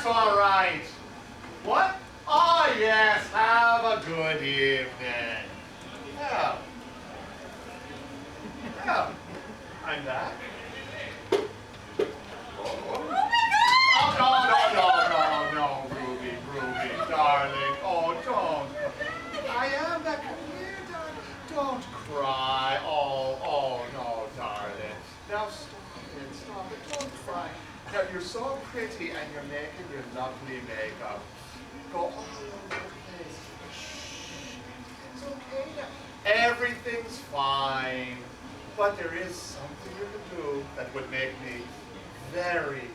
that's all right. What? Oh, yes, have a good evening. Yeah. Yeah, I'm back. Oh, no, Ruby, darling. Oh, don't. I am back. Come here, darling. Don't cry. Oh, no, darling. Now stop it, don't cry. Now, you're so pretty and you're making your lovely makeup. Go, oh, it's okay. Shh. It's okay now. Everything's fine. But there is something you can do that would make me very,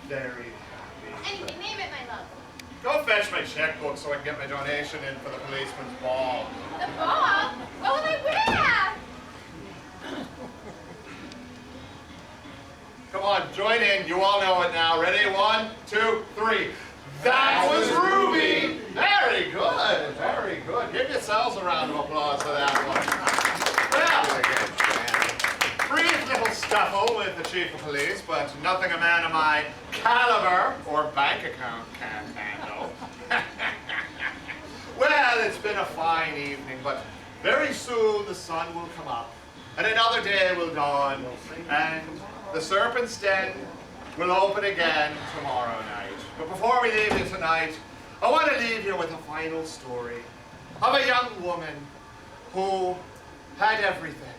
very happy. Anything, name it, my love. Go fetch my checkbook so I can get my donation in for the policeman's ball. The ball? What will I wear? Come on, join in. You all know it now. Ready? 1, 2, 3. That was Ruby! Very good, very good. Give yourselves a round of applause for that one. Well, brief little scuffle with the chief of police, but nothing a man of my caliber or bank account can't handle. Well, it's been a fine evening, but very soon the sun will come up, and another day will dawn, and the Serpent's Den will open again tomorrow night. But before we leave you tonight, I want to leave you with a final story of a young woman who had everything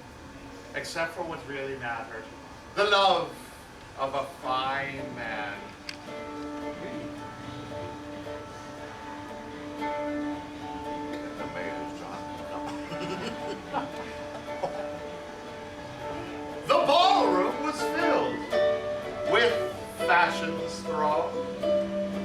except for what really mattered, the love of a fine man. The ballroom was filled with fashions throng.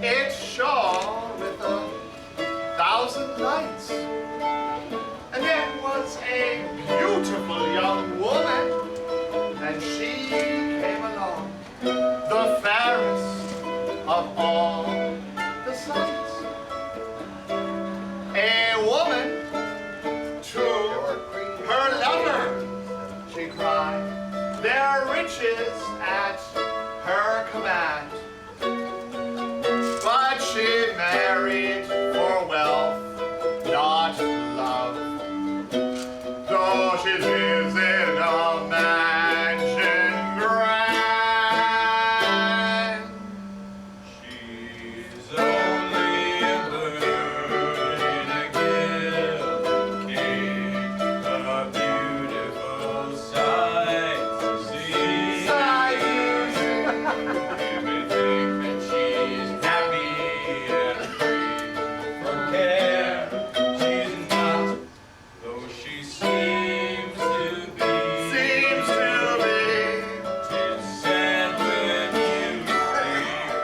It shone with 1,000 lights. And there was a beautiful young woman, and she came along, the fairest of all the sights. A woman to her lover, she cried, their riches at her command. But she married for wealth, not love, though she lives in a mansion grand. She's only a bird in a gilded cage, a beautiful sight to see. You may think that she's happy and free from care. She's not, though she seems to be. Seems to be. 'Tis sad when you think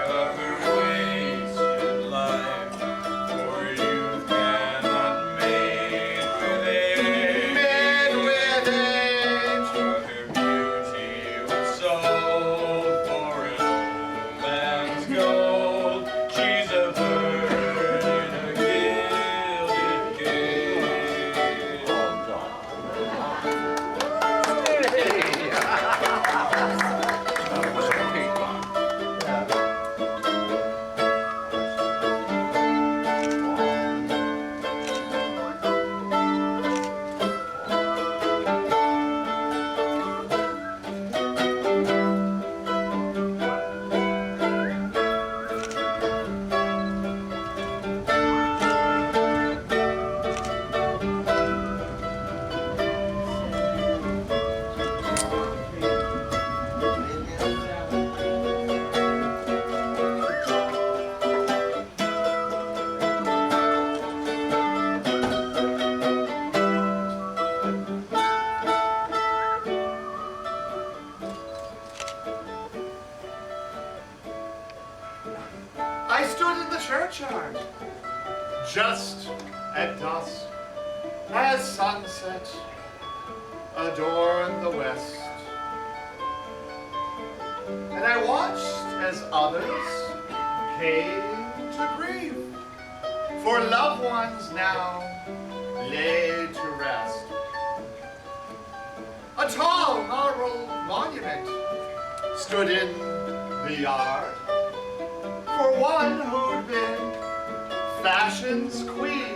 of her wasted life, for you cannot mate with age. Made with age. For her beauty was sold for an old man's gold. She's a bird in a gilded cage. I stood in the churchyard, just at dusk, as sunset adorned the west. And I watched as others came to grieve, for loved ones now laid to rest. A tall marble monument stood in the yard, for one who'd been fashion's queen.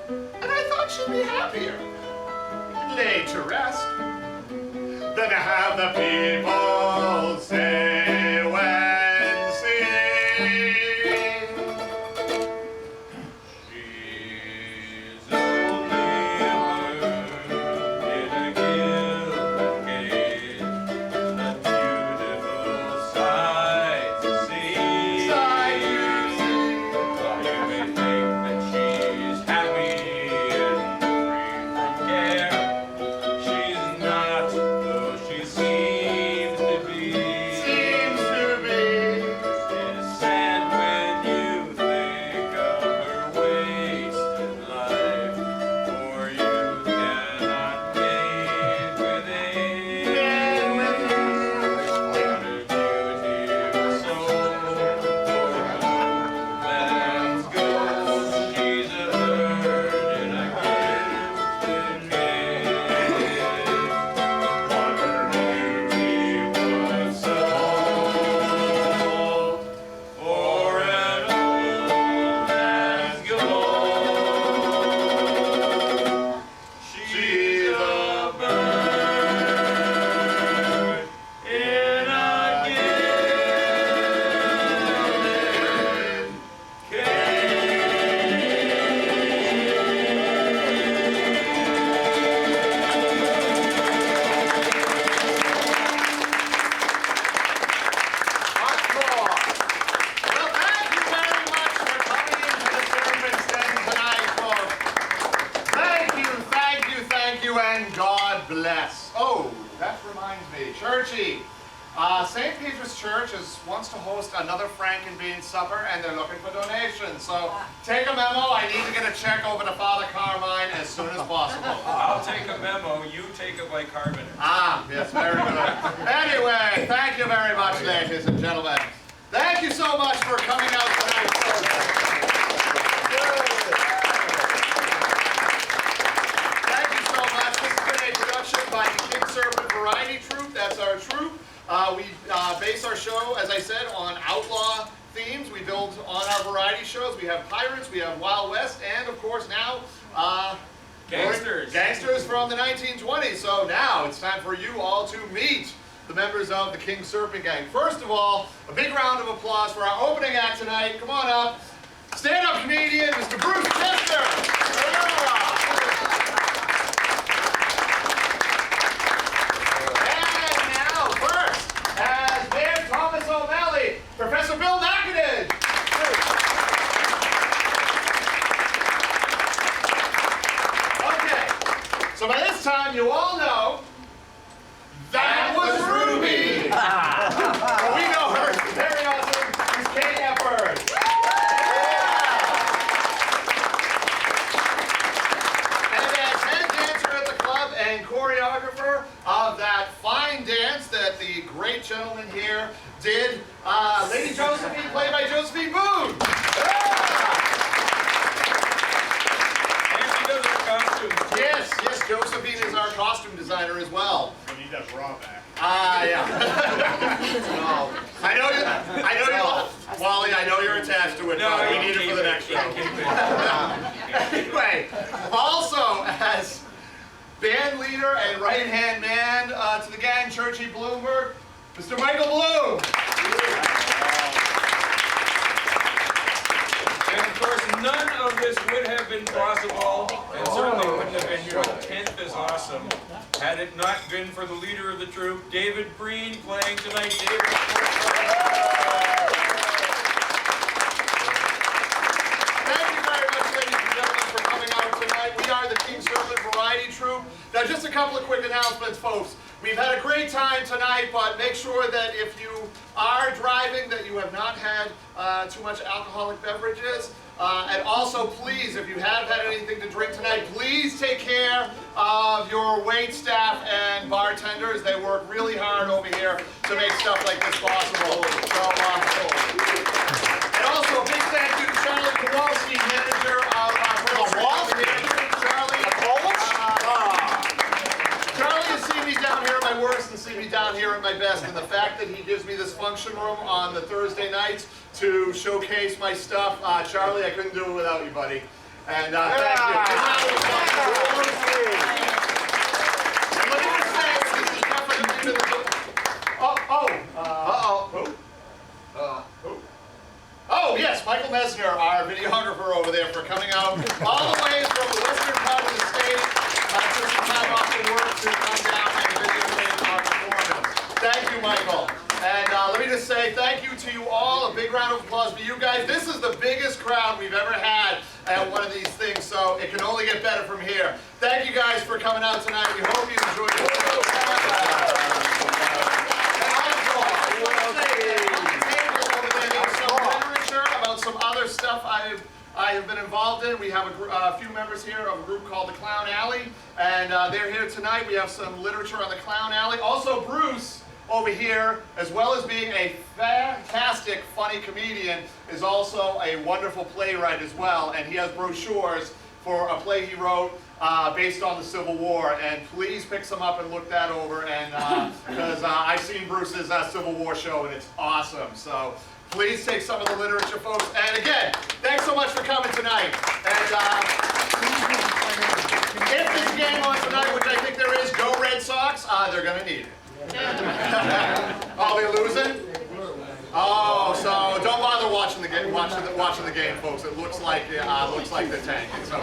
And I thought she'd be happier, laid to rest, than to have the people say when seen. She's only a bird in a gilded cage, a beautiful sight to see. While you may think that she's happy and free from care, she's not, though she seems to be. It's sad when you think of her wasted life, for you cannot mate with age. What a beauty of soul, for a man's ghost, she's a bird in a gilded cage. What a beauty was sold for an old man's gold. She's a bird in a gilded Encore. Well, thank you very much for coming into the Serpent's Den tonight, folks. Thank you, and God bless. Oh, that reminds me, Churchy. St. Peter's Church wants to host another Frank and Bean supper, and they're looking for donations. So take a memo. I need to get a check over to Father Carmine as soon as possible. I'll take a memo, you take it like Carmen. Ah, yes, very good. Anyway, thank you very much, ladies and gentlemen. Thank you so much for coming out tonight. Thank you so much. This has been a production by the King Serpent Variety Troupe. That's our troupe. We base our show, as I said, on outlaw themes. We build on our variety shows. We have pirates, we have Wild West, and of course now, Gangsters. Gangsters from the 1920s. So now it's time for you all to meet the members of the King Serpent Gang. First of all, a big round of applause for our opening act tonight. Come on up. Stand-up comedian, Mr. Bruce Chester. And now, first, as Mayor Thomas O'Malley, Professor Bill McInnes. Okay, so by this time you all know that was Ruby. Well, we know her. She's very awesome. She's Kate Hepburn. And as head dancer at the club and choreographer of that fine dance that the great gentleman here did, Lady Josephine, played by Josephine Boone. And she does her costumes. Yes, Josephine is our costume designer as well. We need that bra back. Yeah. No. I know you, Wally, I know you're attached to it, but we need it for the next show. Anyway, also as band leader and right-hand man to the gang, Churchy Bloomberg, Mr. Michael Bloom. And of course, none of this would have been possible, and certainly wouldn't have been your 10th as awesome, had it not been for the leader of the troupe, David Breen, playing tonight. David. Thank you very much, ladies and gentlemen, for coming out tonight. We are the King Serpent Variety Troupe. Now, just a couple of quick announcements, folks. We've had a great time tonight, but make sure that if you are driving, that you have not had too much alcoholic beverages. And also, please, if you have had anything to drink tonight, please take care of your wait staff and bartenders. They work really hard over here to make stuff like this possible. So, and also, a big thank you to Charlie Kowalski, manager of Charlie has seen me down here at my worst and see me down here at my best, and the fact that he gives me this function room on the Thursday nights to showcase my stuff, Charlie, I couldn't do it without you, buddy. And thank you. And let me just say, this is definitely Oh, yes, Michael Mesner, our videographer over there, for coming out all the way from the western part of the state, took some time off from work to come down and videotape our performance. Thank you, Michael. And let me just say thank you to you all. A big round of applause for you guys. This is the biggest crowd we've ever had at one of these things, so it can only get better from here. Thank you guys for coming out tonight. We hope you enjoyed it. Some other stuff I have been involved in. We have a few members here of a group called the Clown Alley, and they're here tonight. We have some literature on the Clown Alley. Also, Bruce over here, as well as being a fantastic, funny comedian, is also a wonderful playwright as well, and he has brochures for a play he wrote based on the Civil War, and please pick some up and look that over, and because I've seen Bruce's Civil War show, and it's awesome. So please take some of the literature, folks. And again, thanks so much for coming tonight. And if there's a game on tonight, which I think there is, go Red Sox, they're going to need it. Oh, they're losing? Oh, so don't bother watching the game, folks. It looks like they're tanking. So